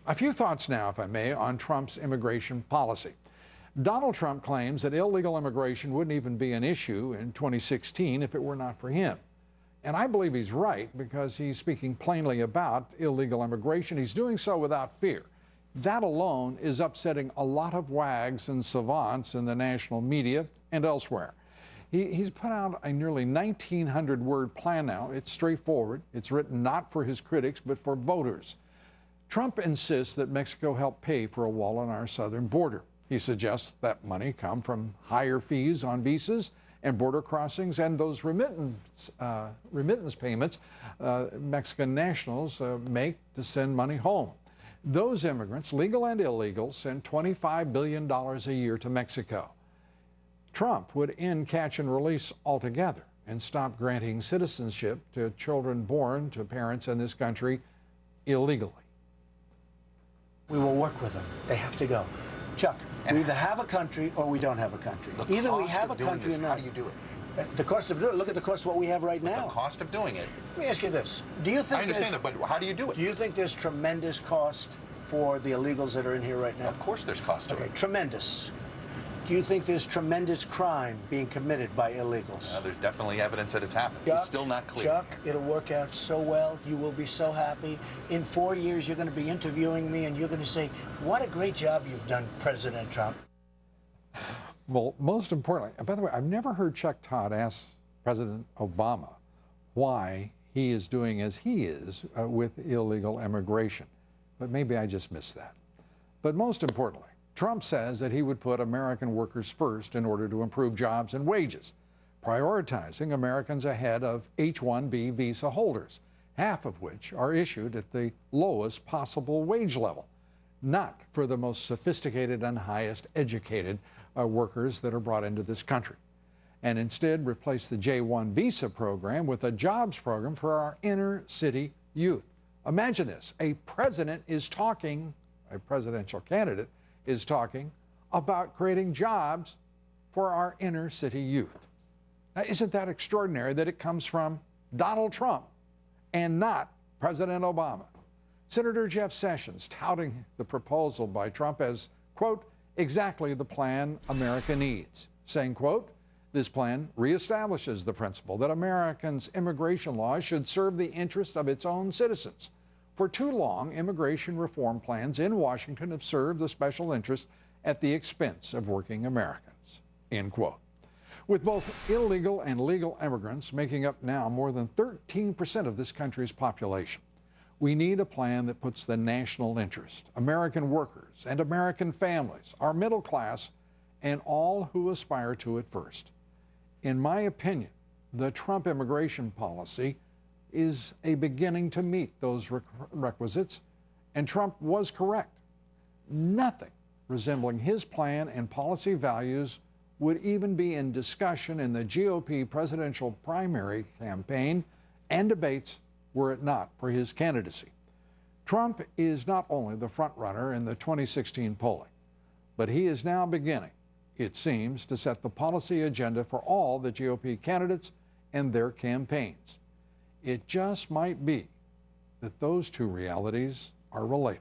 A few thoughts now, if I may, on Trump's immigration policy. Donald Trump claims that illegal immigration wouldn't even be an issue in 2016 if it were not for him. And I believe he's right because he's speaking plainly about illegal immigration. He's doing so without fear. That alone is upsetting a lot of wags and savants in the national media and elsewhere. He's put out a nearly 1,900-word plan now. It's straightforward. It's written not for his critics, but for voters. Trump insists that Mexico help pay for a wall on our southern border. He suggests that money come from higher fees on visas and border crossings and those remittance payments Mexican nationals make to send money home. Those immigrants, legal and illegal, send $25 billion a year to Mexico. Trump would end catch and release altogether and stop granting citizenship to children born to parents in this country illegally. We will work with them. They have to go. Chuck, we either have a country or we don't have a country. Either we have a country or not. How do you do it? The cost of doing it. Look at the cost of what we have right now. The cost of doing it. Let me ask you this. Do you think I understand that, but how do you do it? Do you think there's tremendous cost for the illegals that are in here right now? Of course there's cost to it. Okay, tremendous. Do you think there's tremendous crime being committed by illegals? There's definitely evidence that it's happened. It's still not clear. Chuck, it'll work out so well. You will be so happy. In 4 years, you're going to be interviewing me, and you're going to say, what a great job you've done, President Trump. Well, most importantly, and by the way, I've never heard Chuck Todd ask President Obama why he is doing as he is with illegal immigration. But maybe I just missed that. But most importantly, Trump says that he would put American workers first in order to improve jobs and wages, prioritizing Americans ahead of H-1B visa holders, half of which are issued at the lowest possible wage level, not for the most sophisticated and highest educated workers that are brought into this country, and instead replace the J-1 visa program with a jobs program for our inner city youth. Imagine this, a presidential candidate is talking about creating jobs for our inner city youth. Now, isn't that extraordinary that it comes from Donald Trump and not President Obama? Senator Jeff Sessions touting the proposal by Trump as, quote, exactly the plan America needs, saying, quote, this plan reestablishes the principle that Americans' immigration laws should serve the interest of its own citizens. For too long, immigration reform plans in Washington have served the special interest at the expense of working Americans, end quote. With both illegal and legal immigrants making up now more than 13% of this country's population, we need a plan that puts the national interest, American workers and American families, our middle class, and all who aspire to it first. In my opinion, the Trump immigration policy is a beginning to meet those requisites, and Trump was correct. Nothing resembling his plan and policy values would even be in discussion in the GOP presidential primary campaign and debates were it not for his candidacy. Trump is not only the frontrunner in the 2016 polling, but he is now beginning, it seems, to set the policy agenda for all the GOP candidates and their campaigns. It just might be that those two realities are related.